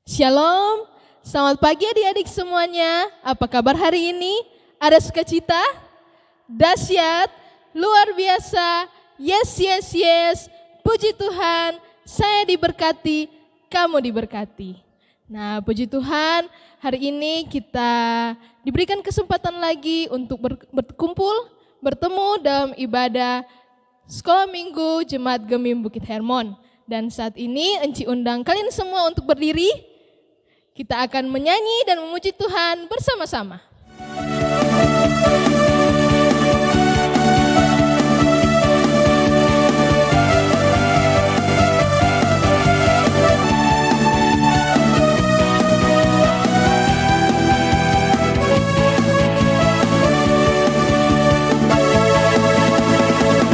Shalom, selamat pagi adik-adik semuanya. Apa kabar hari ini? Ada sukacita? Dahsyat, luar biasa, yes, yes, yes. Puji Tuhan, saya diberkati, kamu diberkati. Nah, puji Tuhan, hari ini kita diberikan kesempatan lagi untuk berkumpul, bertemu dalam ibadah Sekolah Minggu Jemaat Gemim Bukit Hermon. Dan saat ini Enci undang kalian semua untuk berdiri. Kita akan menyanyi dan memuji Tuhan bersama-sama.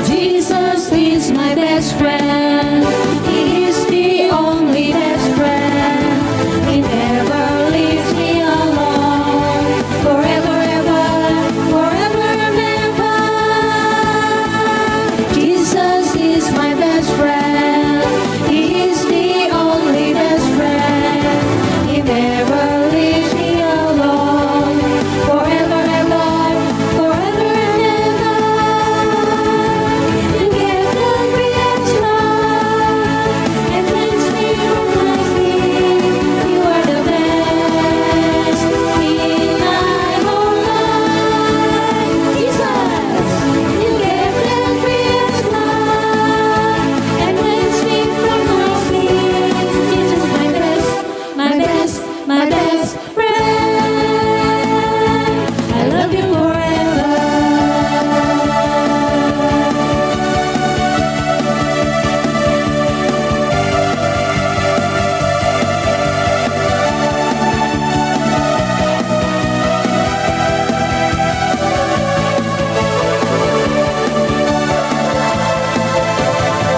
Jesus is my best friend. He is the only best friend. He never leaves me alone. Forever, ever, forever and ever. Jesus is my best friend. He is the only best friend. He never leaves me alone. Forever, ever, forever and ever. You gave the greatest love and cleansed me from my sin. You are the best in my whole life. Jesus, you gave the greatest love and cleansed me from my sin. Jesus, my best, my best, my best friend. I love you forever.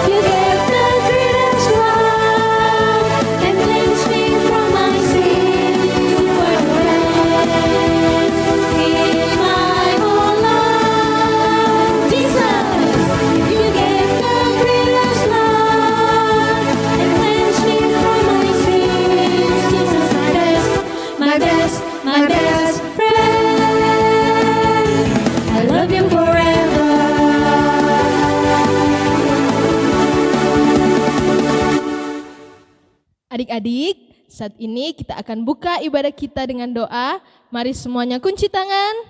You gave the greatest love and cleansed me from my sin. You are the best in my whole life. Jesus, you gave the greatest love and cleansed me from my sin. Jesus, my best, my best friend. I love you forever. Adik-adik, saat ini kita akan buka ibadah kita dengan doa. Mari semuanya kunci tangan,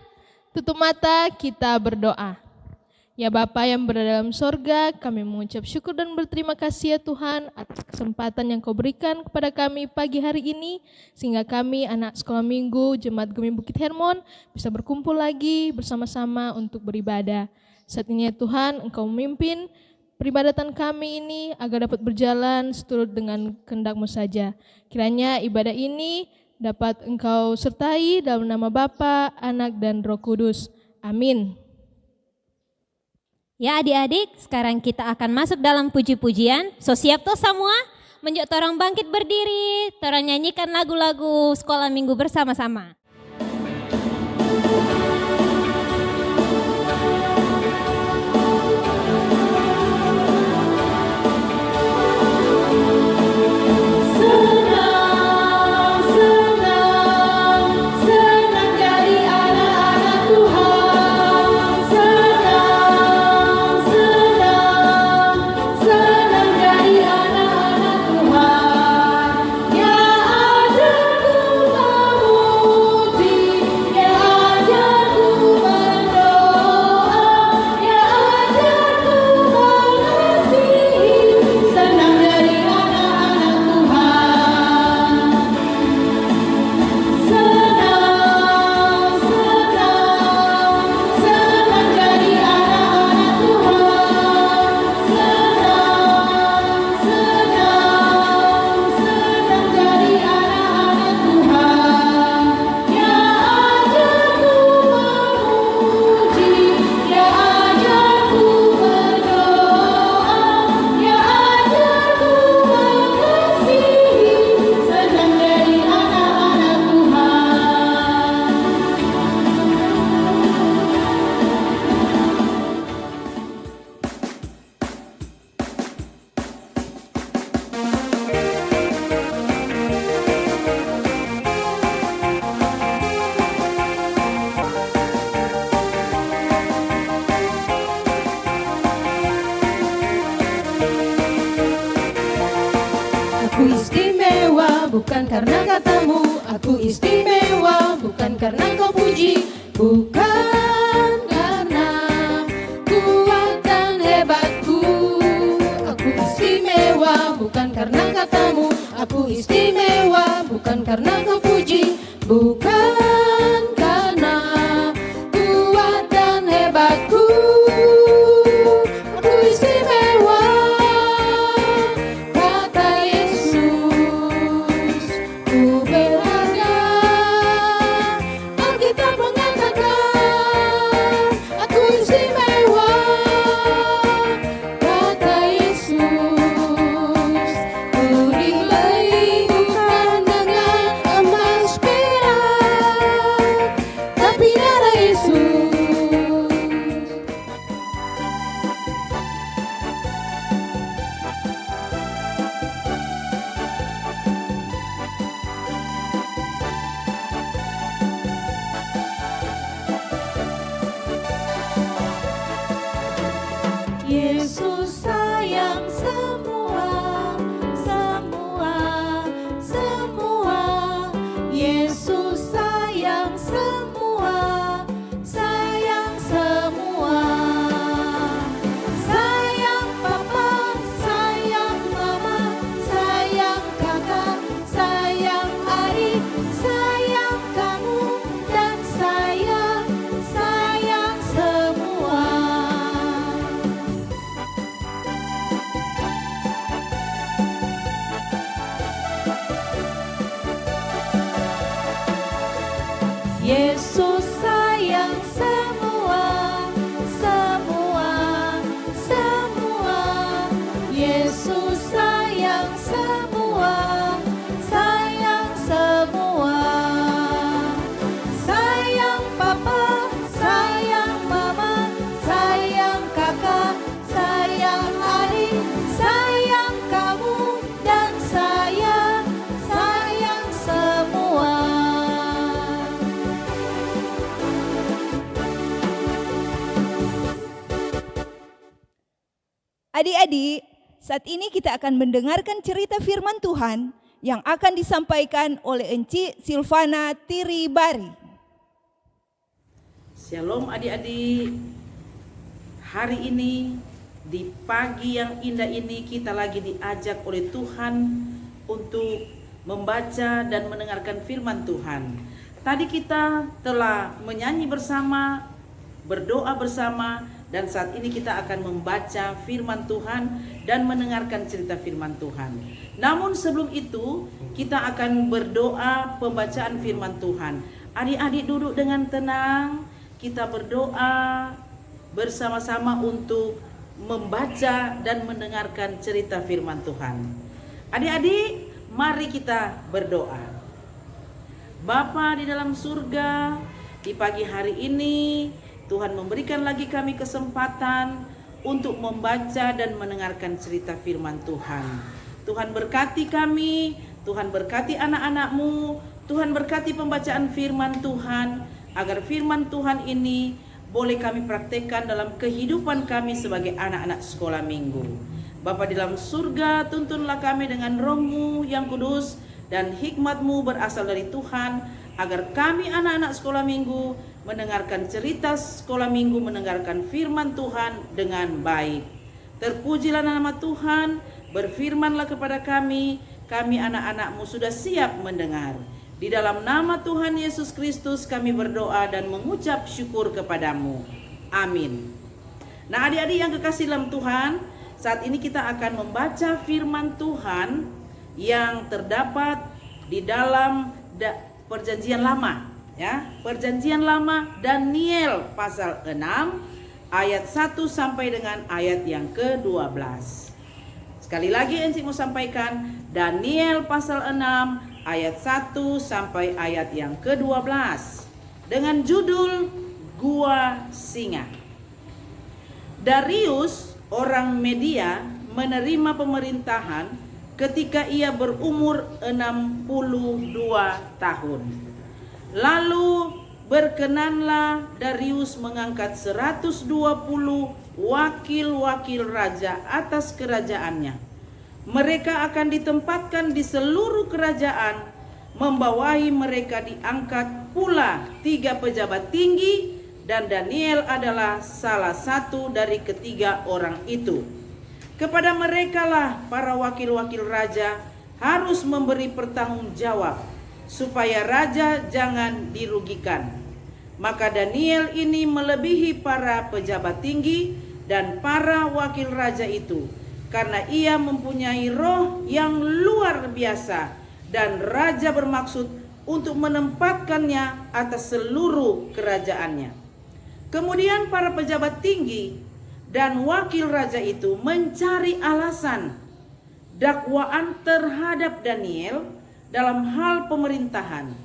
tutup mata, kita berdoa. Ya Bapa yang berada dalam sorga, kami mengucap syukur dan berterima kasih ya Tuhan atas kesempatan yang Kau berikan kepada kami pagi hari ini, sehingga kami anak sekolah minggu Jemaat Gemim Bukit Hermon bisa berkumpul lagi bersama-sama untuk beribadah. Saat ini ya Tuhan, Engkau memimpin peribadatan kami ini agar dapat berjalan seturut dengan kehendak-Mu saja. Kiranya ibadah ini dapat Engkau sertai dalam nama Bapa, Anak, dan Roh Kudus. Amin. Ya adik-adik, sekarang kita akan masuk dalam puji-pujian. So siap toh semua? Menjok torang bangkit berdiri, torang nyanyikan lagu-lagu sekolah minggu bersama-sama. Senang, senang, senang jadi anak-anak Tuhan. Senang, senang, senang jadi anak-anak Tuhan. Ya ajarku kamu Aku istimewa bukan karena katamu, aku istimewa bukan karena kau puji, bukan karena kuat dan hebatku. Aku istimewa bukan karena katamu, aku istimewa bukan karena kau puji, bukan karena kuat dan hebatku. Aku istimewa, kata Yesus, ku berharga. Alkitab mengatakan, aku istimewa, kata Yesus. Ku dibeli bukan dengan emas perak, tapi darah Yesus. Yesus sayang semua, semua, semua. Yesus sayang semua, sayang semua. Sayang papa, sayang mama, sayang kakak, sayang adik, sayang kamu dan sayang semua. Yesus sayang semua, semua, semua. Yesus sayang semua, sayang semua. Sayang papa, sayang mama, sayang kakak, sayang adik, sayang kamu dan sayang semua. Adik-adik, saat ini kita akan mendengarkan cerita firman Tuhan yang akan disampaikan oleh Encik Silvana Tiribari. Shalom adik-adik. Hari ini di pagi yang indah ini kita lagi diajak oleh Tuhan untuk membaca dan mendengarkan firman Tuhan. Tadi kita telah menyanyi bersama, berdoa bersama, dan saat ini kita akan membaca firman Tuhan dan mendengarkan cerita firman Tuhan. Namun sebelum itu kita akan berdoa pembacaan firman Tuhan. Adik-adik duduk dengan tenang, kita berdoa bersama-sama untuk membaca dan mendengarkan cerita firman Tuhan. Adik-adik, mari kita berdoa. Bapa di dalam surga, di pagi hari ini Tuhan memberikan lagi kami kesempatan untuk membaca dan mendengarkan cerita firman Tuhan. Tuhan berkati kami, Tuhan berkati anak-anak-Mu, Tuhan berkati pembacaan firman Tuhan, agar firman Tuhan ini boleh kami praktekkan dalam kehidupan kami sebagai anak-anak sekolah minggu. Bapa di dalam surga, tuntunlah kami dengan Roh-Mu yang kudus dan hikmat-Mu berasal dari Tuhan, agar kami anak-anak sekolah minggu mendengarkan cerita sekolah minggu, mendengarkan firman Tuhan dengan baik. Terpujilah nama Tuhan, berfirmanlah kepada kami anak-anak-Mu sudah siap mendengar. Di dalam nama Tuhan Yesus Kristus kami berdoa dan mengucap syukur kepadamu. Amin. Nah adik-adik yang kekasih dalam Tuhan, saat ini kita akan membaca firman Tuhan yang terdapat di dalam Perjanjian Lama, ya. Perjanjian Lama, Daniel pasal 6 ayat 1 sampai dengan ayat yang ke-12. Sekali lagi Encik mau sampaikan, Daniel pasal 6 ayat 1 sampai ayat yang ke-12 dengan judul Gua Singa. Darius orang Media menerima pemerintahan ketika ia berumur 62 tahun. Lalu berkenanlah Darius mengangkat 120 wakil-wakil raja atas kerajaannya, Mereka akan ditempatkan di seluruh kerajaan, membawahi mereka diangkat pula 3 pejabat tinggi, dan Daniel adalah salah satu dari ketiga orang itu. Kepada merekalah para wakil-wakil raja harus memberi pertanggungjawab, supaya raja jangan dirugikan. Maka Daniel ini melebihi para pejabat tinggi dan para wakil raja itu, karena ia mempunyai roh yang luar biasa, dan raja bermaksud untuk menempatkannya atas seluruh kerajaannya. Kemudian para pejabat tinggi dan wakil raja itu mencari alasan dakwaan terhadap Daniel dalam hal pemerintahan,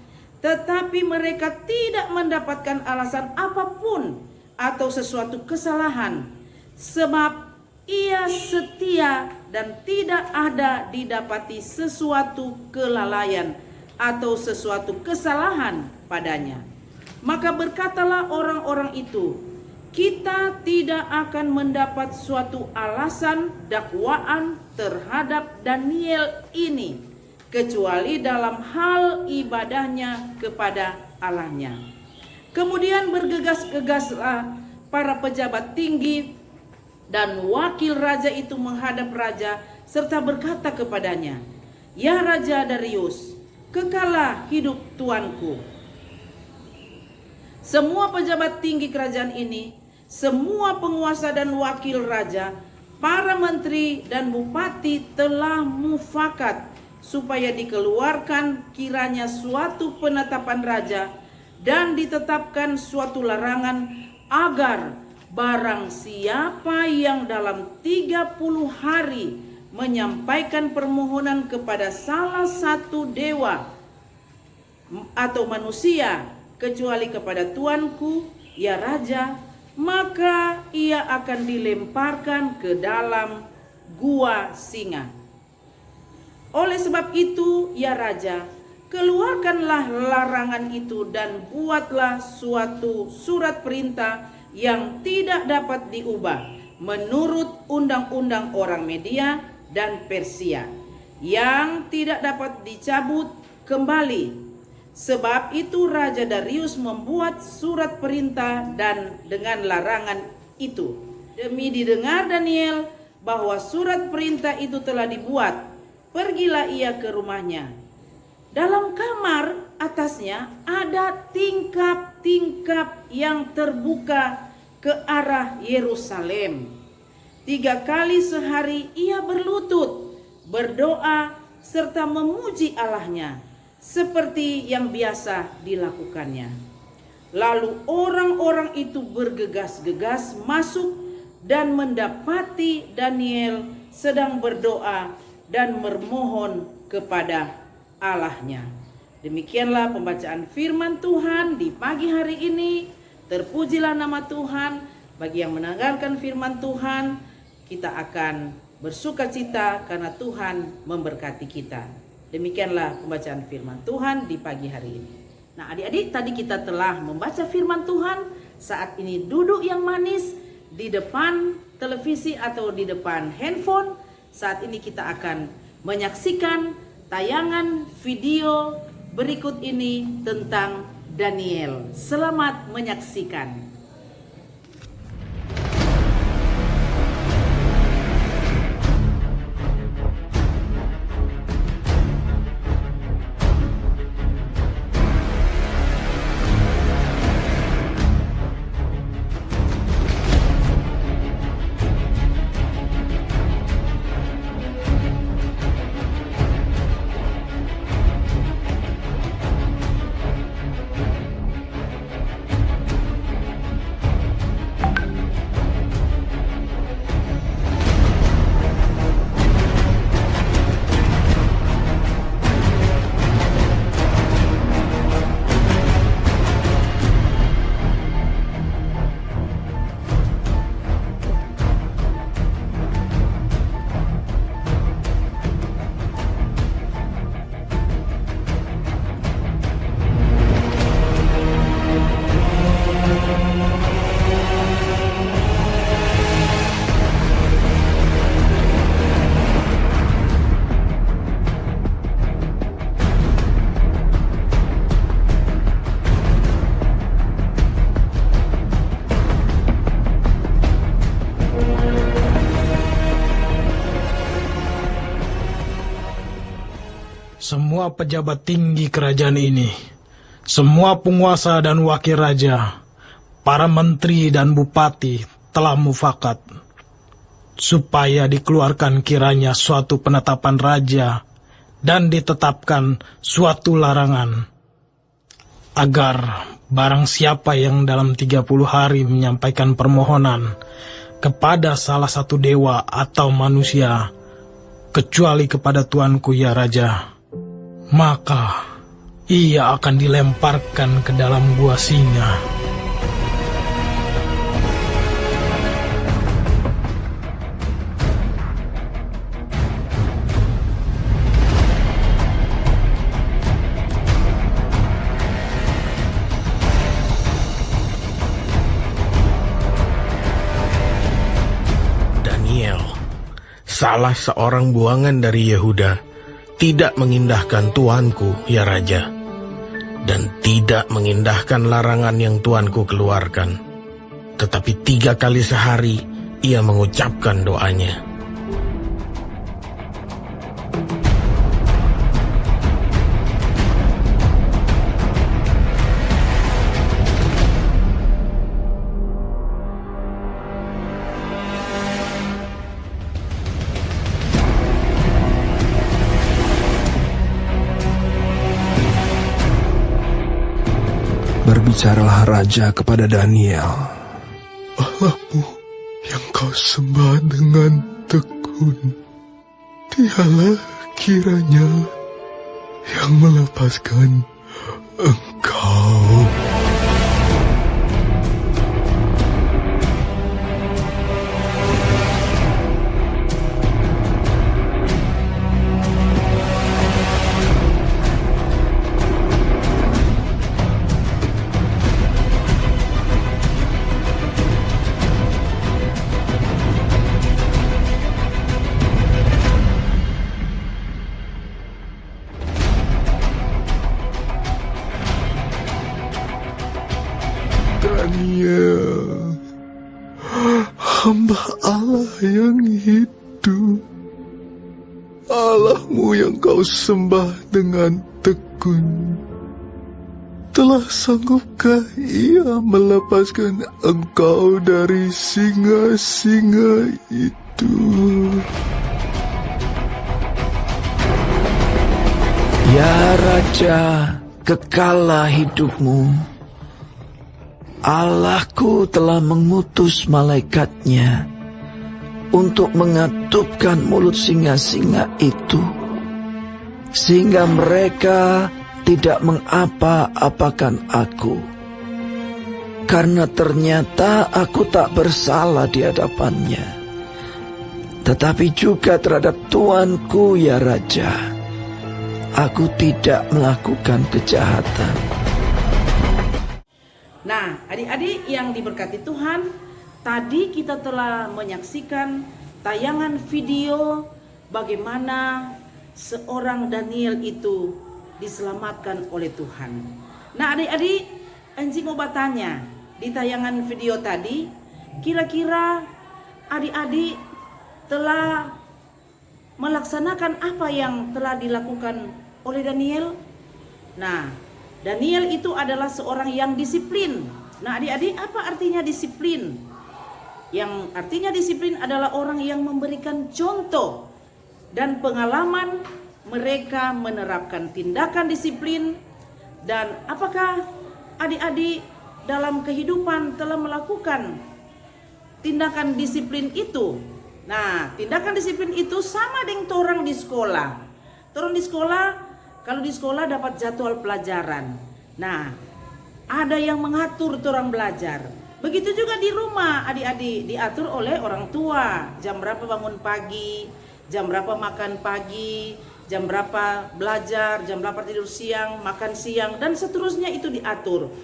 tetapi mereka tidak mendapatkan alasan apapun atau sesuatu kesalahan, sebab ia setia dan tidak ada didapati sesuatu kelalaian atau sesuatu kesalahan padanya. Maka berkatalah orang-orang itu, kita tidak akan mendapat suatu alasan dakwaan terhadap Daniel ini, kecuali dalam hal ibadahnya kepada Allahnya. Kemudian bergegas-gegaslah para pejabat tinggi dan wakil raja itu menghadap raja serta berkata kepadanya, ya Raja Darius, kekalah hidup tuanku. Semua pejabat tinggi kerajaan ini, semua penguasa dan wakil raja, para menteri dan bupati telah mufakat supaya dikeluarkan kiranya suatu penetapan raja dan ditetapkan suatu larangan agar barang siapa yang dalam 30 hari menyampaikan permohonan kepada salah satu dewa atau manusia kecuali kepada tuanku, ya raja, maka ia akan dilemparkan ke dalam gua singa. Oleh sebab itu, ya raja, keluarkanlah larangan itu dan buatlah suatu surat perintah yang tidak dapat diubah menurut undang-undang orang Media dan Persia, yang tidak dapat dicabut kembali. Sebab itu Raja Darius membuat surat perintah dan dengan larangan itu. Demi didengar Daniel bahwa surat perintah itu telah dibuat, pergilah ia ke rumahnya. Dalam kamar atasnya ada tingkap-tingkap yang terbuka ke arah Yerusalem. 3 kali sehari ia berlutut, berdoa serta memuji Allahnya, seperti yang biasa dilakukannya. Lalu orang-orang itu bergegas-gegas masuk dan mendapati Daniel sedang berdoa dan memohon kepada Allahnya. Demikianlah pembacaan firman Tuhan di pagi hari ini. Terpujilah nama Tuhan. Bagi yang mendengarkan firman Tuhan, kita akan bersuka cita karena Tuhan memberkati kita. Demikianlah pembacaan firman Tuhan di pagi hari ini. Nah, adik-adik, tadi kita telah membaca firman Tuhan. Saat ini duduk yang manis di depan televisi atau di depan handphone. Saat ini kita akan menyaksikan tayangan video berikut ini tentang Daniel. Selamat menyaksikan. semua pejabat tinggi kerajaan ini, semua penguasa dan wakil raja, para menteri dan bupati telah mufakat, supaya dikeluarkan kiranya suatu penetapan raja dan ditetapkan suatu larangan, agar barang siapa yang dalam 30 hari menyampaikan permohonan kepada salah satu dewa atau manusia, kecuali kepada tuanku ya Raja, maka ia akan dilemparkan ke dalam gua singa. Daniel, salah seorang buangan dari Yehuda, tidak mengindahkan tuanku, ya Raja, dan tidak mengindahkan larangan yang tuanku keluarkan. Tetapi 3 kali sehari ia mengucapkan doanya. Berbicaralah raja kepada Daniel. Allahmu yang kau sembah dengan tekun, dialah kiranya yang melepaskan engkau. Daniel, hamba Allah yang hidup, Allahmu yang kau sembah dengan tekun, telah sanggupkah ia melepaskan engkau dari singa-singa itu? Ya Raja, kekallah hidupmu. Allahku telah mengutus malaikatnya untuk mengatupkan mulut singa-singa itu, sehingga mereka tidak mengapa-apakan aku. Karena ternyata aku tak bersalah di hadapannya, tetapi juga terhadap tuanku ya Raja, aku tidak melakukan kejahatan. Nah, adik-adik yang diberkati Tuhan, tadi kita telah menyaksikan tayangan video bagaimana seorang Daniel itu diselamatkan oleh Tuhan. Nah, adik-adik, Enci mau bertanya, di tayangan video tadi, kira-kira adik-adik telah melaksanakan apa yang telah dilakukan oleh Daniel? Nah, Daniel itu adalah seorang yang disiplin. Nah, adik-adik, apa artinya disiplin? Yang artinya disiplin adalah orang yang memberikan contoh dan pengalaman mereka menerapkan tindakan disiplin. Dan apakah adik-adik dalam kehidupan telah melakukan tindakan disiplin itu? Nah, tindakan disiplin itu sama dengan orang di sekolah. Orang di sekolah, kalau di sekolah dapat jadwal pelajaran. Nah, ada yang mengatur orang belajar. Begitu juga di rumah, adik-adik diatur oleh orang tua. Jam berapa bangun pagi, jam berapa makan pagi, jam berapa belajar, jam berapa tidur siang, makan siang, dan seterusnya itu diatur.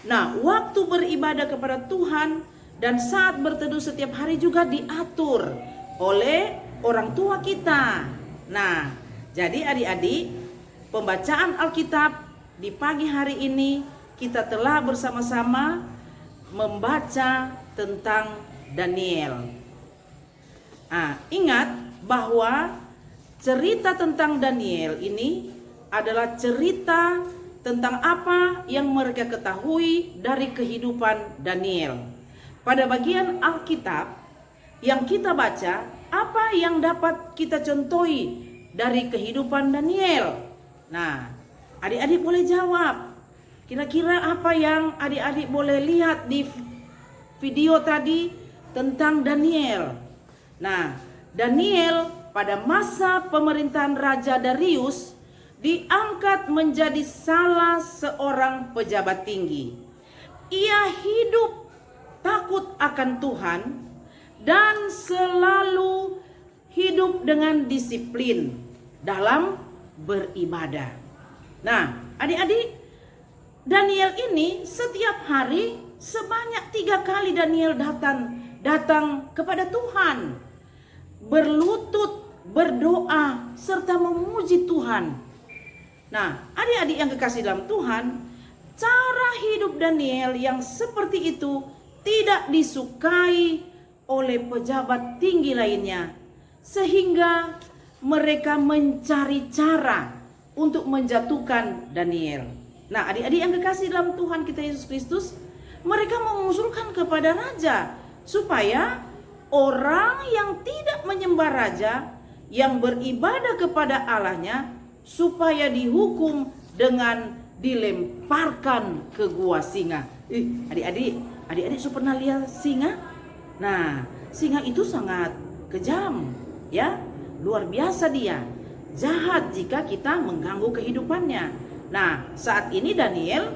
Nah, waktu beribadah kepada Tuhan dan saat berteduh setiap hari juga diatur oleh orang tua kita. Nah, jadi adik-adik, pembacaan Alkitab di pagi hari ini kita telah bersama-sama membaca tentang Daniel. Ingat bahwa cerita tentang Daniel ini adalah cerita tentang apa yang mereka ketahui dari kehidupan Daniel. Pada bagian Alkitab yang kita baca, apa yang dapat kita contohi dari kehidupan Daniel? Nah, adik-adik boleh jawab. Kira-kira apa yang adik-adik boleh lihat di video tadi tentang Daniel? Nah, Daniel pada masa pemerintahan Raja Darius diangkat menjadi salah seorang pejabat tinggi. Ia hidup takut akan Tuhan dan selalu hidup dengan disiplin dalam beribadah. Nah, adik-adik, Daniel ini setiap hari sebanyak 3 kali Daniel datang kepada Tuhan, berlutut, berdoa, serta memuji Tuhan. Nah, adik-adik yang kekasih dalam Tuhan, cara hidup Daniel yang seperti itu tidak disukai oleh pejabat tinggi lainnya, sehingga mereka mencari cara untuk menjatuhkan Daniel. Nah, adik-adik yang kekasih dalam Tuhan kita Yesus Kristus, mereka mengusulkan kepada raja supaya orang yang tidak menyembah raja, yang beribadah kepada Allahnya, supaya dihukum dengan dilemparkan ke gua singa. Adik-adik sudah pernah lihat singa? Nah, singa itu sangat kejam, ya, luar biasa dia, jahat jika kita mengganggu kehidupannya. Nah, saat ini Daniel,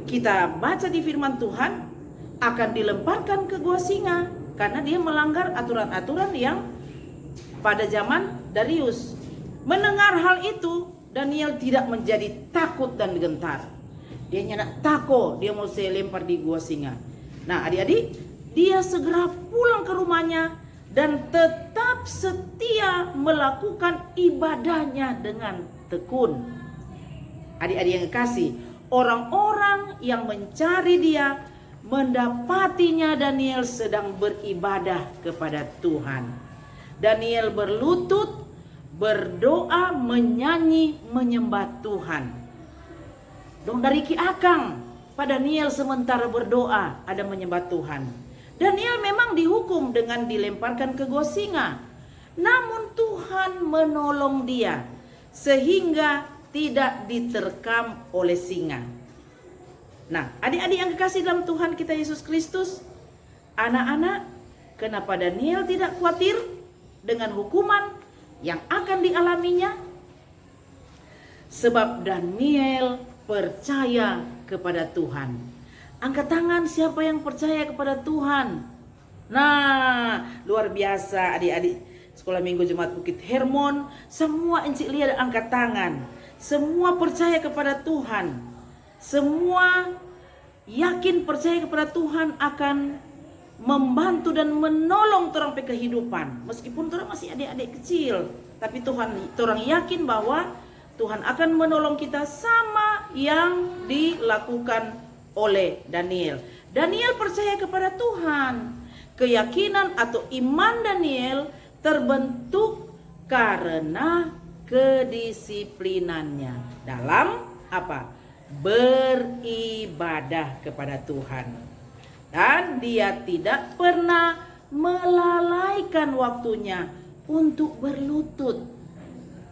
kita baca di firman Tuhan, akan dilemparkan ke gua singa karena dia melanggar aturan-aturan yang pada zaman Darius. Mendengar hal itu, Daniel tidak menjadi takut dan gentar. Dia nyadak takut, dia mau saya lempar di gua singa. Nah, adik-adik, dia segera pulang ke rumahnya dan tetap setia melakukan ibadahnya dengan tekun. Adik-adik yang kekasih, orang-orang yang mencari dia mendapatinya Daniel sedang beribadah kepada Tuhan. Daniel berlutut, berdoa, menyanyi, menyembah Tuhan. Dong dari Ki Akang, Pak Daniel sementara berdoa ada menyembah Tuhan. Daniel memang dihukum dengan dilemparkan ke gua singa. Namun Tuhan menolong dia sehingga tidak diterkam oleh singa. Nah, adik-adik yang kekasih dalam Tuhan kita Yesus Kristus, anak-anak, kenapa Daniel tidak khawatir dengan hukuman yang akan dialaminya? Sebab Daniel percaya kepada Tuhan. Angkat tangan siapa yang percaya kepada Tuhan. Nah, luar biasa adik-adik Sekolah Minggu Jemaat Bukit Hermon, semua encik lihat angkat tangan. Semua percaya kepada Tuhan. Semua yakin percaya kepada Tuhan akan membantu dan menolong orang pe kehidupan. Meskipun orang masih adik-adik kecil, tapi orang yakin bahwa Tuhan akan menolong kita sama yang dilakukan oleh Daniel. Daniel percaya kepada Tuhan. Keyakinan atau iman Daniel terbentuk karena kedisiplinannya dalam apa? Beribadah kepada Tuhan. Dan dia tidak pernah melalaikan waktunya untuk berlutut,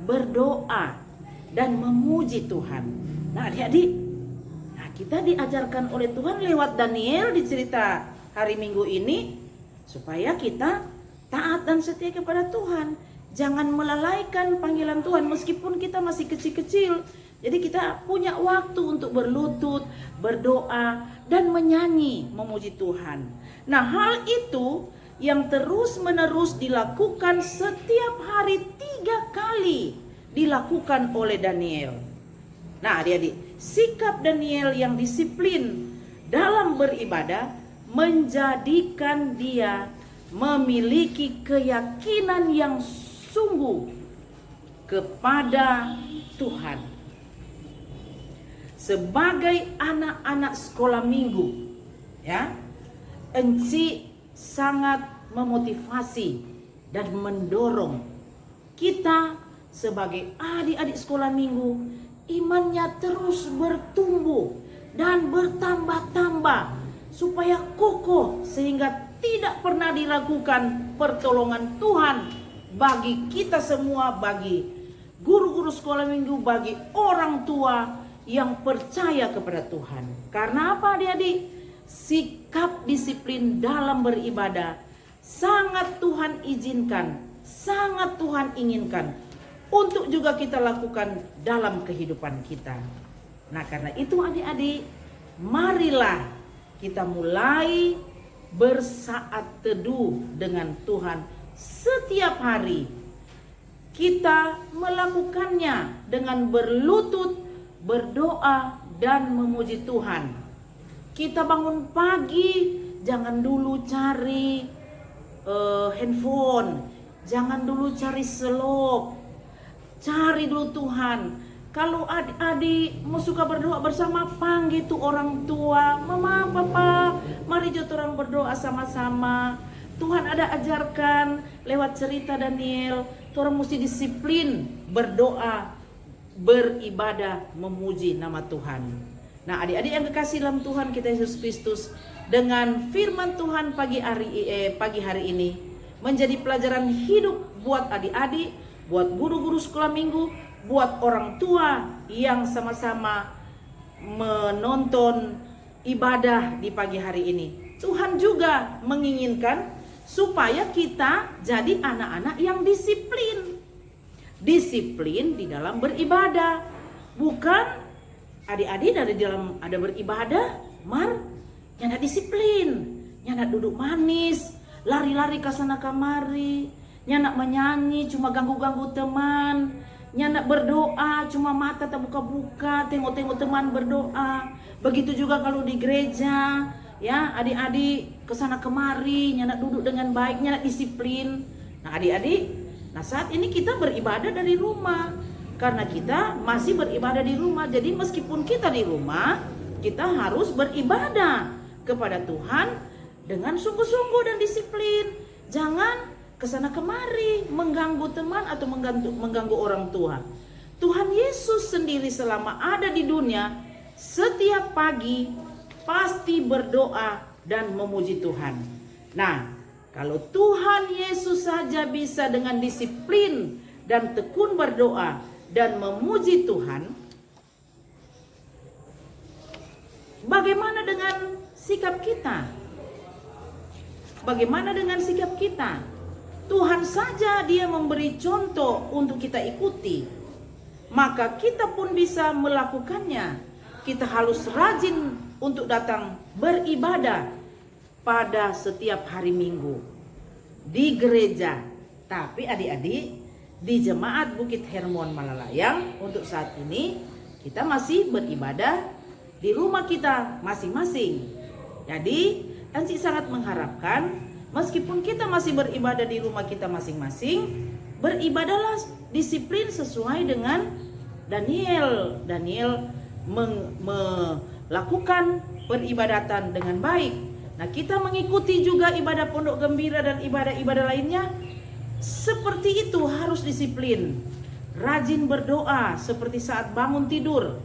berdoa, dan memuji Tuhan. Nah, adik-adik, kita diajarkan oleh Tuhan lewat Daniel di cerita hari Minggu ini, supaya kita taat dan setia kepada Tuhan. Jangan melalaikan panggilan Tuhan meskipun kita masih kecil-kecil. Jadi kita punya waktu untuk berlutut, berdoa, dan menyanyi, memuji Tuhan. Nah, hal itu yang terus-menerus dilakukan setiap hari 3 kali dilakukan oleh Daniel. Nah, adik-adik, sikap Daniel yang disiplin dalam beribadah menjadikan dia memiliki keyakinan yang sungguh kepada Tuhan. Sebagai anak-anak sekolah minggu, ya, Enci sangat memotivasi dan mendorong kita sebagai adik-adik sekolah minggu, imannya terus bertumbuh dan bertambah-tambah supaya kokoh sehingga tidak pernah diragukan pertolongan Tuhan bagi kita semua, bagi guru-guru sekolah minggu, bagi orang tua yang percaya kepada Tuhan. Karena apa adik-adik? Sikap disiplin dalam beribadah sangat Tuhan izinkan, sangat Tuhan inginkan untuk juga kita lakukan dalam kehidupan kita. Nah, karena itu adik-adik, marilah kita mulai bersaat teduh dengan Tuhan setiap hari. Kita melakukannya dengan berlutut, berdoa, dan memuji Tuhan. Kita bangun pagi, jangan dulu cari handphone, jangan dulu cari selop, cari dulu Tuhan. Kalau adik-adik mau suka berdoa bersama, panggil tuh orang tua, mama, papa, mari jatuh orang berdoa sama-sama. Tuhan ada ajarkan lewat cerita Daniel, orang mesti disiplin berdoa, beribadah, memuji nama Tuhan. Nah, adik-adik yang kekasih dalam Tuhan kita Yesus Kristus, dengan firman Tuhan pagi hari ini menjadi pelajaran hidup buat adik-adik, buat guru-guru sekolah minggu, buat orang tua yang sama-sama menonton ibadah di pagi hari ini. Tuhan juga menginginkan supaya kita jadi anak-anak yang disiplin. Disiplin di dalam beribadah. Bukan adik-adik dari dalam ada beribadah, nyana disiplin, nyana duduk manis, lari-lari ke sana kemari, nyana menyanyi cuma ganggu-ganggu teman, nyana berdoa cuma mata tak buka-buka, tengok-tengok teman berdoa. Begitu juga kalau di gereja, ya adik-adik ke sana kemari, nyana duduk dengan baik, nyana disiplin. Nah adik-adik, nah saat ini kita beribadah dari rumah. Karena kita masih beribadah di rumah. Jadi meskipun kita di rumah, kita harus beribadah kepada Tuhan dengan sungguh-sungguh dan disiplin. Jangan kesana kemari mengganggu teman atau mengganggu orang tua. Tuhan Yesus sendiri selama ada di dunia, setiap pagi pasti berdoa dan memuji Tuhan. Nah, kalau Tuhan Yesus saja bisa dengan disiplin dan tekun berdoa dan memuji Tuhan, bagaimana dengan sikap kita? Bagaimana dengan sikap kita? Tuhan saja dia memberi contoh untuk kita ikuti, maka kita pun bisa melakukannya. Kita harus rajin untuk datang beribadah pada setiap hari Minggu di gereja. Tapi adik-adik, di Jemaat Bukit Hermon Malalayang untuk saat ini kita masih beribadah di rumah kita masing-masing. Jadi Enci sangat mengharapkan meskipun kita masih beribadah di rumah kita masing-masing, beribadahlah disiplin sesuai dengan Daniel. Daniel melakukan peribadatan dengan baik. Nah, kita mengikuti juga ibadah pondok gembira dan ibadah-ibadah lainnya. Seperti itu harus disiplin. Rajin berdoa seperti saat bangun tidur,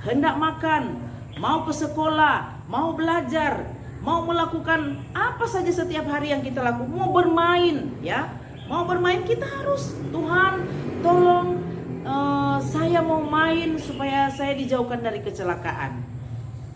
hendak makan, mau ke sekolah, mau belajar, mau melakukan apa saja setiap hari yang kita lakukan, mau bermain, ya. Mau bermain kita harus, Tuhan tolong saya mau main supaya saya dijauhkan dari kecelakaan.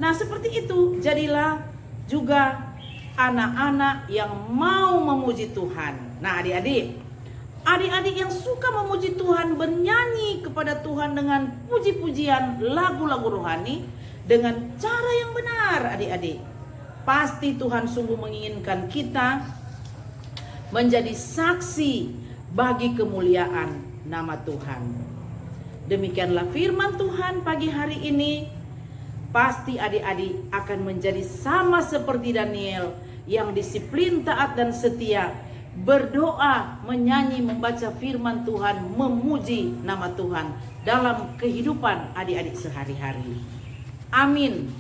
Nah, seperti itu jadilah juga anak-anak yang mau memuji Tuhan. Nah, adik-adik yang suka memuji Tuhan, bernyanyi kepada Tuhan dengan puji-pujian lagu-lagu rohani dengan cara yang benar, adik-adik. Pasti Tuhan sungguh menginginkan kita menjadi saksi bagi kemuliaan nama Tuhan. Demikianlah firman Tuhan pagi hari ini. Pasti adik-adik akan menjadi sama seperti Daniel yang disiplin, taat dan setia, berdoa, menyanyi, membaca firman Tuhan, memuji nama Tuhan dalam kehidupan adik-adik sehari-hari. Amin.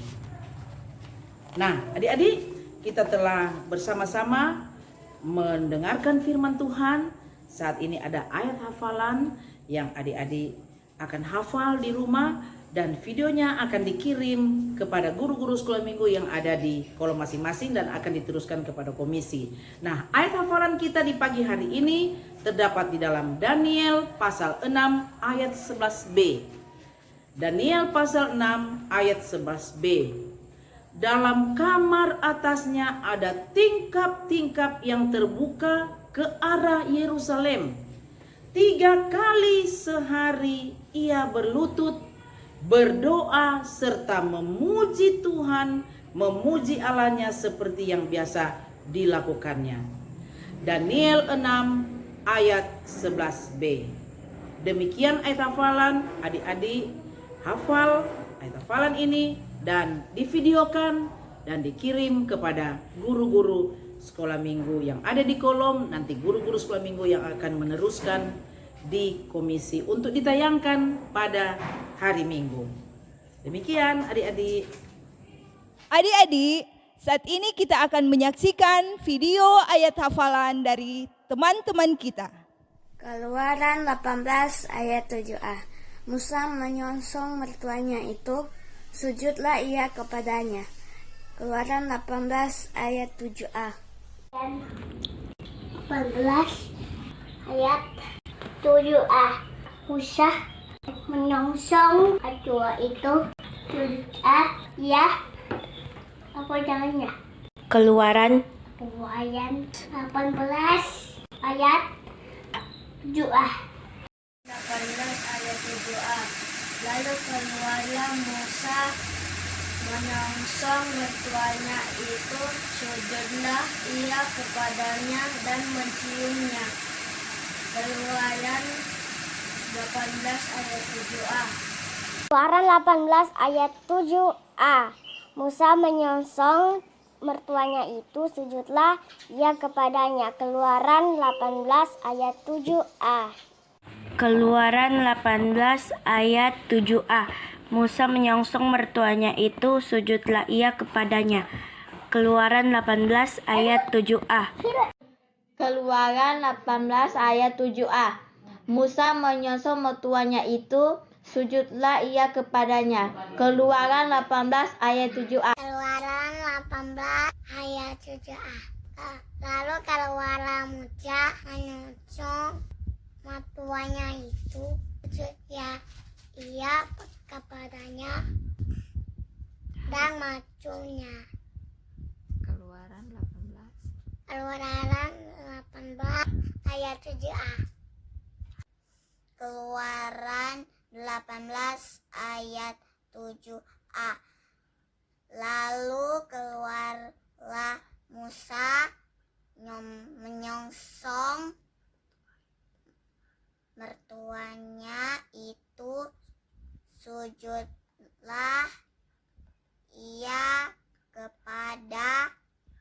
Nah, adik-adik, kita telah bersama-sama mendengarkan firman Tuhan. Saat ini ada ayat hafalan yang adik-adik akan hafal di rumah, dan videonya akan dikirim kepada guru-guru sekolah minggu yang ada di kolom masing-masing dan akan diteruskan kepada komisi. Nah, ayat hafalan kita di pagi hari ini terdapat di dalam Daniel pasal 6 ayat 11b. Daniel pasal 6 ayat 11b. Dalam kamar atasnya ada tingkap-tingkap yang terbuka ke arah Yerusalem. 3 kali sehari ia berlutut, berdoa serta memuji Tuhan, memuji Allahnya seperti yang biasa dilakukannya. Daniel 6 ayat 11b. Demikian ayat hafalan, adik-adik hafal ayat hafalan ini dan divideokan dan dikirim kepada guru-guru sekolah minggu yang ada di kolom. Nanti guru-guru sekolah minggu yang akan meneruskan di komisi untuk ditayangkan pada hari Minggu. Demikian adik-adik. Adik-adik, saat ini kita akan menyaksikan video ayat hafalan dari teman-teman kita. Keluaran 18 ayat 7a. Musa menyongsong mertuanya itu, sujudlah ia kepadanya. Keluaran 18 ayat 7a. 18 ayat 7a. Musa menyongsong mertua itu, sujudlah ia kepadanya. Keluaran 18 ayat 7a. 18 ayat 7a. Lalu keluarlah Musa menyongsong mertuanya itu, sujudlah ia kepadanya dan menciumnya. Keluaran 18 ayat 7a. Keluaran 18 ayat 7a. Musa menyongsong mertuanya itu, sujudlah ia kepadanya. Keluaran 18 ayat 7a. Keluaran 18 ayat 7a. Musa menyongsong mertuanya itu, sujudlah ia kepadanya. Keluaran 18 ayat 7a. Keluaran 18 ayat 7a. Musa menyongsong mertuanya itu, sujudlah ia kepadanya. Keluaran 18 ayat 7a. Keluaran 18 ayat 7a. Lalu keluarlah Musa menyongsong mertuanya itu, sujudlah ia kepadanya dan menciumnya. Keluaran 18. Keluaran 18 ayat 7a. Keluaran 18 ayat 7a. Lalu keluarlah Musa menyongsong mertuanya itu, sujudlah ia kepadanya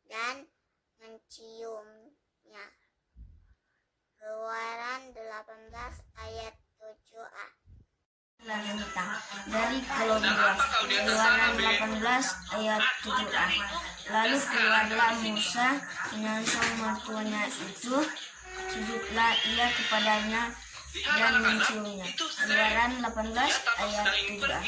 dan menciumnya. Keluaran 18 ayat 7a. Dari Keluaran 18 ayat 7a. Lalu keluarlah Musa menyongsong mertuanya itu, sujudlah ia kepadanya dan menciumnya. Keluaran 18 ayat 7a.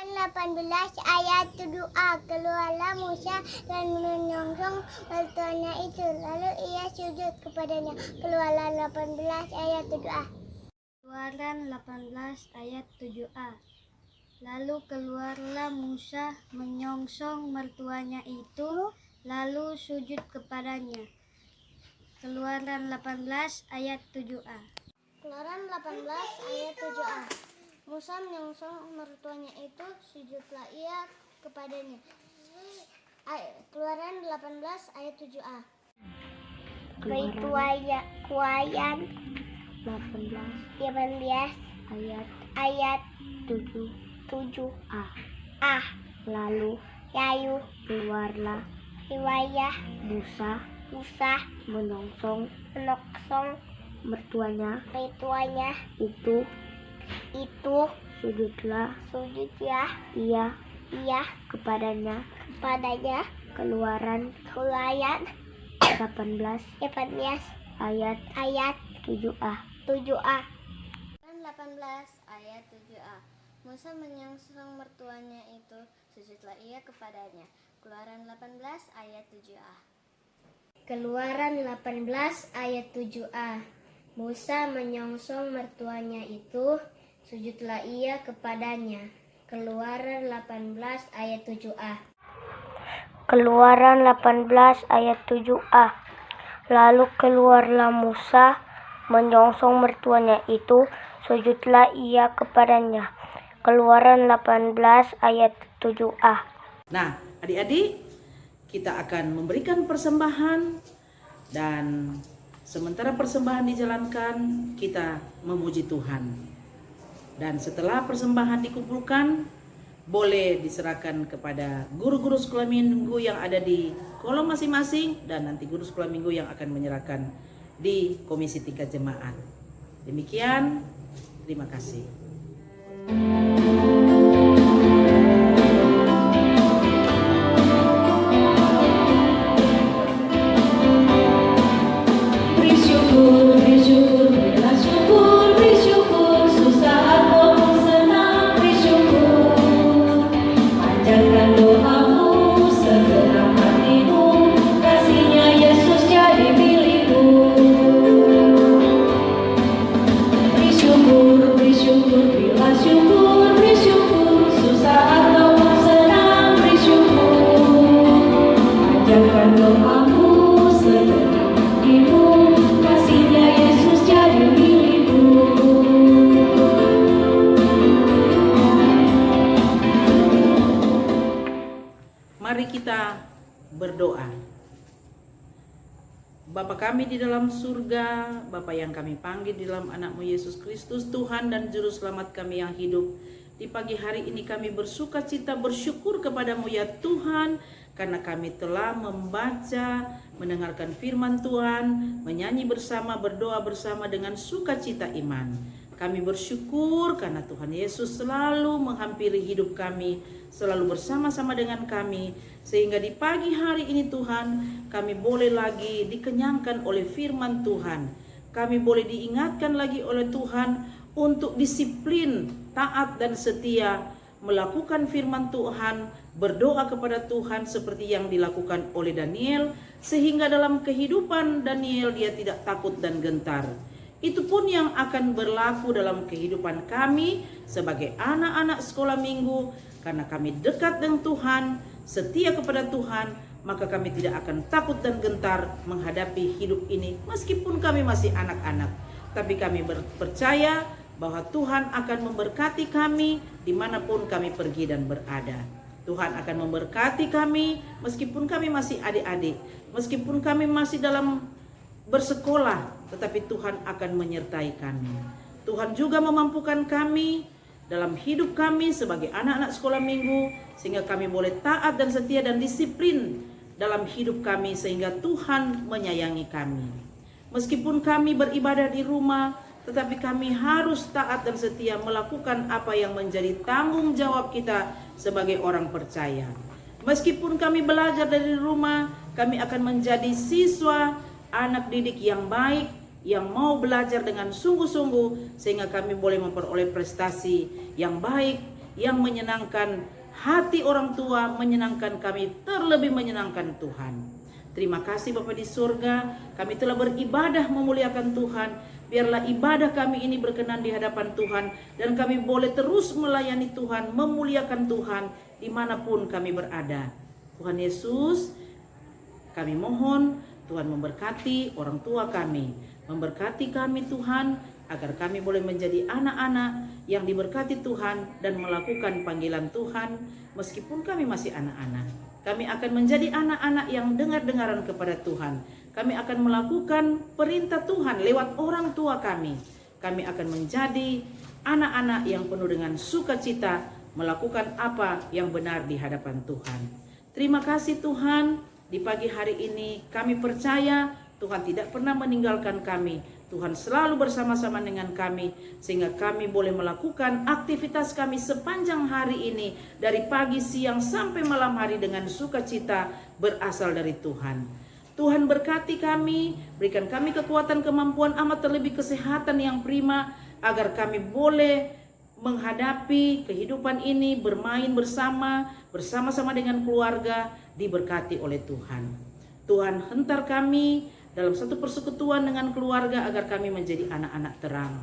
18 ayat 7a. Keluarlah Musa dan menyongsong mertuanya itu, lalu ia sujud kepadanya. Keluaran 18 ayat 7a. Keluaran 18 ayat 7a. Lalu keluarlah Musa menyongsong mertuanya itu, lalu sujud kepadanya. Keluaran 18 ayat 7a. Keluaran 18 ayat 7a. Musa menyongsong mertuanya itu, sujudlah ia kepadanya. Keluaran 18 ayat 7a. Keluaran 18 ayat 7a. Lalu keluarlah Musa menyongsong mertuanya itu, sujudlah ia kepadanya. Keluaran ayat 7a. 18 ayat 7a. Musa menyongsong mertuanya itu, sujudlah ia kepadanya. Keluaran 18 ayat 7a. Keluaran 18 ayat 7a. Musa menyongsong mertuanya itu, sujudlah ia kepadanya. Keluaran 18 ayat 7a. Keluaran 18 ayat 7a. Lalu keluarlah Musa menyongsong mertuanya itu, sujudlah ia kepadanya. Keluaran 18 ayat 7a. Nah, adik-adik, kita akan memberikan persembahan, dan sementara persembahan dijalankan, kita memuji Tuhan. Dan setelah persembahan dikumpulkan, boleh diserahkan kepada guru-guru sekolah minggu yang ada di kolom masing-masing, dan nanti guru sekolah minggu yang akan menyerahkan di komisi tingkat jemaat. Demikian, terima kasih. Bersyukur, susah ataupun senang, bersyukur. Panjatkan doamu, segenap hatimu, kasihnya Yesus jadi milikmu. Bersyukur, bila syukur, bersyukur, susah ataupun senang, bersyukur. Panjatkan doamu, segenap hatimu, kasihnya Yesus jadi milikmu. Mari kita berdoa. Bapa kami di dalam surga, Bapa yang kami panggil di dalam anak-Mu Yesus Kristus, Tuhan dan Juru Selamat kami yang hidup. Di pagi hari ini kami bersuka cita, bersyukur kepadamu ya Tuhan, karena kami telah membaca, mendengarkan firman Tuhan, menyanyi bersama, berdoa bersama dengan sukacita iman. Kami bersyukur karena Tuhan Yesus selalu menghampiri hidup kami, selalu bersama-sama dengan kami, sehingga di pagi hari ini Tuhan, kami boleh lagi dikenyangkan oleh firman Tuhan. Kami boleh diingatkan lagi oleh Tuhan untuk disiplin, taat dan setia, melakukan firman Tuhan, berdoa kepada Tuhan seperti yang dilakukan oleh Daniel, sehingga dalam kehidupan Daniel dia tidak takut dan gentar. Itu pun yang akan berlaku dalam kehidupan kami sebagai anak-anak sekolah minggu, karena kami dekat dengan Tuhan, setia kepada Tuhan, maka kami tidak akan takut dan gentar menghadapi hidup ini meskipun kami masih anak-anak. Tapi kami percaya bahwa Tuhan akan memberkati kami dimanapun kami pergi dan berada. Tuhan akan memberkati kami meskipun kami masih adik-adik, meskipun kami masih dalam bersekolah, tetapi Tuhan akan menyertai kami. Tuhan juga memampukan kami dalam hidup kami sebagai anak-anak sekolah minggu, sehingga kami boleh taat dan setia dan disiplin dalam hidup kami, sehingga Tuhan menyayangi kami. Meskipun kami beribadah di rumah, tetapi kami harus taat dan setia melakukan apa yang menjadi tanggung jawab kita sebagai orang percaya. Meskipun kami belajar dari rumah, kami akan menjadi siswa, anak didik yang baik, yang mau belajar dengan sungguh-sungguh, sehingga kami boleh memperoleh prestasi yang baik, yang menyenangkan hati orang tua, menyenangkan kami, terlebih menyenangkan Tuhan. Terima kasih Bapa di surga, kami telah beribadah memuliakan Tuhan. Biarlah ibadah kami ini berkenan di hadapan Tuhan, dan kami boleh terus melayani Tuhan, memuliakan Tuhan dimanapun kami berada. Tuhan Yesus, kami mohon Tuhan memberkati orang tua kami, memberkati kami Tuhan, agar kami boleh menjadi anak-anak yang diberkati Tuhan dan melakukan panggilan Tuhan meskipun kami masih anak-anak. Kami akan menjadi anak-anak yang dengar-dengaran kepada Tuhan. Kami akan melakukan perintah Tuhan lewat orang tua kami. Kami akan menjadi anak-anak yang penuh dengan sukacita melakukan apa yang benar di hadapan Tuhan. Terima kasih Tuhan. Di pagi hari ini kami percaya Tuhan tidak pernah meninggalkan kami. Tuhan selalu bersama-sama dengan kami, sehingga kami boleh melakukan aktivitas kami sepanjang hari ini, dari pagi, siang, sampai malam hari dengan sukacita berasal dari Tuhan. Tuhan berkati kami, berikan kami kekuatan, kemampuan, amat terlebih kesehatan yang prima, agar kami boleh menghadapi kehidupan ini, bermain bersama-sama dengan keluarga, diberkati oleh Tuhan. Tuhan hentar kami dalam satu persekutuan dengan keluarga agar kami menjadi anak-anak terang.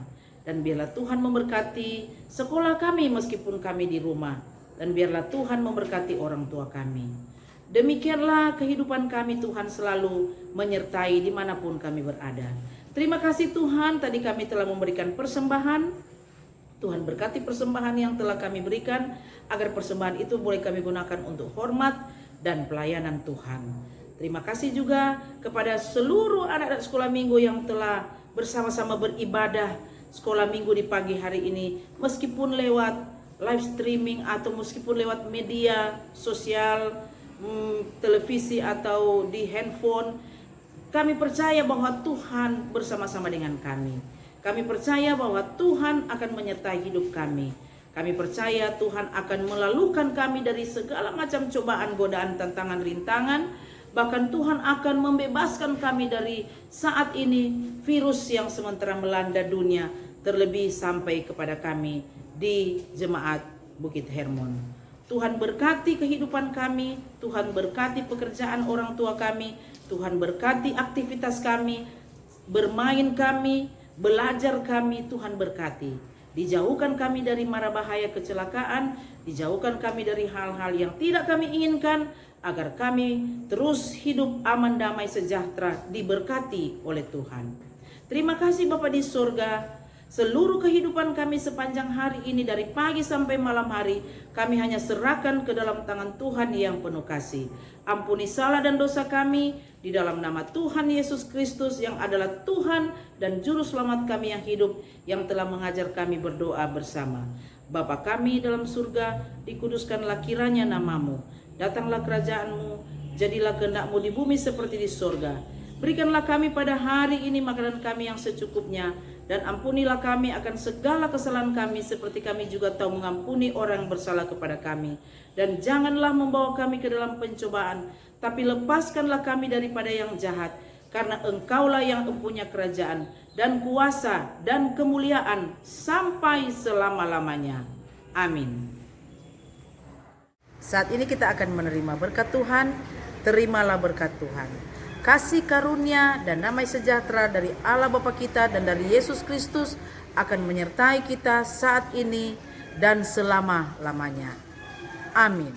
Dan biarlah Tuhan memberkati sekolah kami meskipun kami di rumah. Dan biarlah Tuhan memberkati orang tua kami. Demikianlah kehidupan kami, Tuhan selalu menyertai dimanapun kami berada. Terima kasih Tuhan, tadi kami telah memberikan persembahan. Tuhan berkati persembahan yang telah kami berikan, agar persembahan itu boleh kami gunakan untuk hormat dan pelayanan Tuhan. Terima kasih juga kepada seluruh anak-anak sekolah minggu yang telah bersama-sama beribadah sekolah minggu di pagi hari ini, meskipun lewat live streaming atau meskipun lewat media sosial, televisi atau di handphone. Kami percaya bahwa Tuhan bersama-sama dengan kami. Kami percaya bahwa Tuhan akan menyertai hidup kami. Kami percaya Tuhan akan melalukan kami dari segala macam cobaan, godaan, tantangan, rintangan. Bahkan Tuhan akan membebaskan kami dari saat ini virus yang sementara melanda dunia, terlebih sampai kepada kami di Jemaat Bukit Hermon. Tuhan berkati kehidupan kami, Tuhan berkati pekerjaan orang tua kami, Tuhan berkati aktivitas kami, bermain kami, belajar kami, Tuhan berkati. Dijauhkan kami dari mara bahaya kecelakaan, dijauhkan kami dari hal-hal yang tidak kami inginkan, agar kami terus hidup aman, damai, sejahtera, diberkati oleh Tuhan. Terima kasih Bapa di surga. Seluruh kehidupan kami sepanjang hari ini dari pagi sampai malam hari, kami hanya serahkan ke dalam tangan Tuhan yang penuh kasih. Ampuni salah dan dosa kami di dalam nama Tuhan Yesus Kristus yang adalah Tuhan dan Juru Selamat kami yang hidup, yang telah mengajar kami berdoa bersama. Bapa kami dalam surga, dikuduskanlah kiranya namamu. Datanglah kerajaanmu, jadilah kehendak-mu di bumi seperti di surga. Berikanlah kami pada hari ini makanan kami yang secukupnya, dan ampunilah kami akan segala kesalahan kami seperti kami juga tahu mengampuni orang yang bersalah kepada kami. Dan janganlah membawa kami ke dalam pencobaan, tapi lepaskanlah kami daripada yang jahat. Karena Engkaulah yang mempunyai kerajaan dan kuasa dan kemuliaan sampai selama-lamanya. Amin. Saat ini kita akan menerima berkat Tuhan. Terimalah berkat Tuhan. Kasih karunia dan damai sejahtera dari Allah Bapa kita dan dari Yesus Kristus akan menyertai kita saat ini dan selama-lamanya. Amin.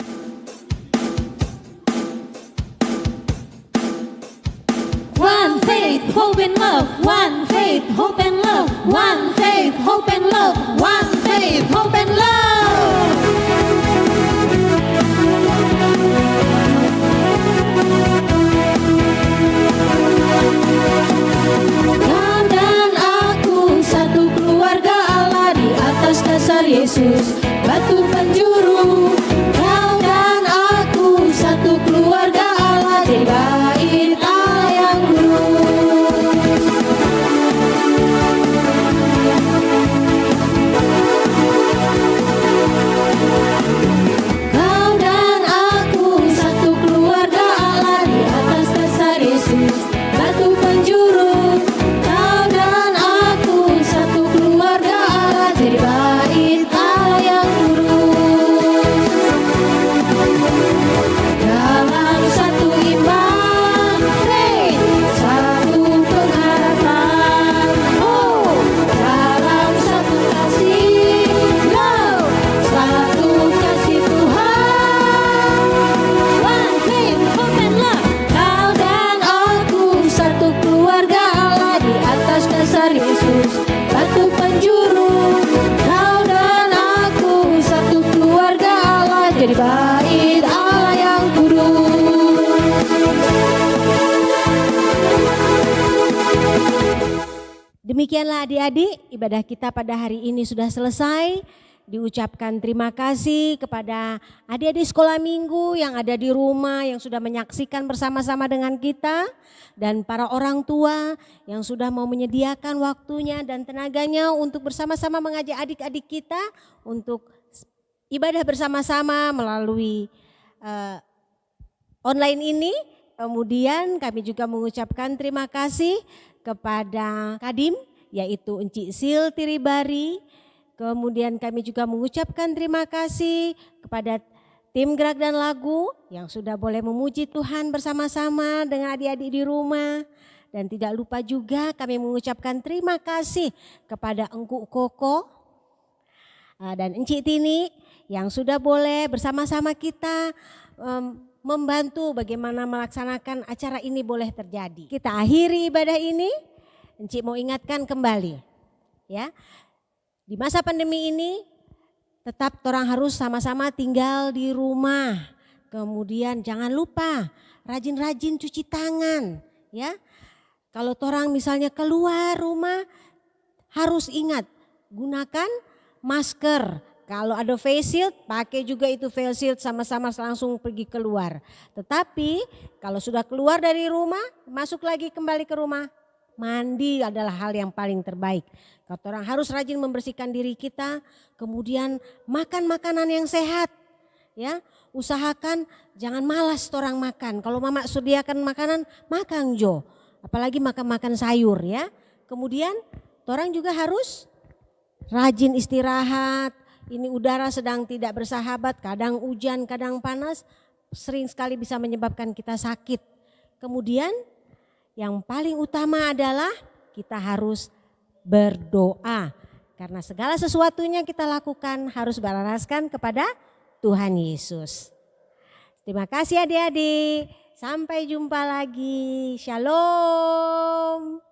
One faith, hope and love. One faith, hope and love. One faith, hope and love. One faith, hope and love. Kau dan aku satu keluarga Allah di atas dasar Yesus, batu penjuru. Kau dan aku satu keluarga Allah di bait Allah yang lurus. Kau dan aku satu keluarga Allah di atas dasar Yesus, batu penjuru. Kau dan aku satu keluarga Allah jadi bait Allah yang lurus. Dalam satu iman, faith, satu pengharapan, oh, dalam satu kasih, love, satu kasih Tuhan. One faith, hope and love. Kau dan aku satu keluarga Allah di atas dasar Yesus, batu penjuru. Kau dan aku satu keluarga Allah jadi bait Allah yang kudus. Demikianlah adik-adik, ibadah kita pada hari ini sudah selesai. Diucapkan terima kasih kepada adik-adik sekolah minggu yang ada di rumah, yang sudah menyaksikan bersama-sama dengan kita. Dan para orang tua yang sudah mau menyediakan waktunya dan tenaganya untuk bersama-sama mengajak adik-adik kita untuk ibadah bersama-sama melalui online ini. Kemudian kami juga mengucapkan terima kasih kepada Kadim, yaitu Encik Sil Tiribari. Kemudian kami juga mengucapkan terima kasih kepada tim Gerak dan Lagu yang sudah boleh memuji Tuhan bersama-sama dengan adik-adik di rumah. Dan tidak lupa juga kami mengucapkan terima kasih kepada Engku Koko dan Encik Tini yang sudah boleh bersama-sama kita membantu bagaimana melaksanakan acara ini boleh terjadi. Kita akhiri ibadah ini. Encik mau ingatkan kembali, ya, di masa pandemi ini tetap orang harus sama-sama tinggal di rumah. Kemudian jangan lupa rajin-rajin cuci tangan, ya. Kalau orang misalnya keluar rumah harus ingat gunakan masker. Kalau ada face shield, pakai juga itu face shield, sama-sama langsung pergi keluar. Tetapi kalau sudah keluar dari rumah, masuk lagi kembali ke rumah, mandi adalah hal yang paling terbaik. Kata orang harus rajin membersihkan diri kita, kemudian makan makanan yang sehat. Ya, usahakan jangan malas orang makan. Kalau mama sediakan makanan, makan jo. Apalagi makan sayur ya. Kemudian orang juga harus rajin istirahat. Ini udara sedang tidak bersahabat, kadang hujan, kadang panas, sering sekali bisa menyebabkan kita sakit. Kemudian yang paling utama adalah kita harus berdoa. Karena segala sesuatunya kita lakukan harus berlandaskan kepada Tuhan Yesus. Terima kasih adik-adik, sampai jumpa lagi, shalom.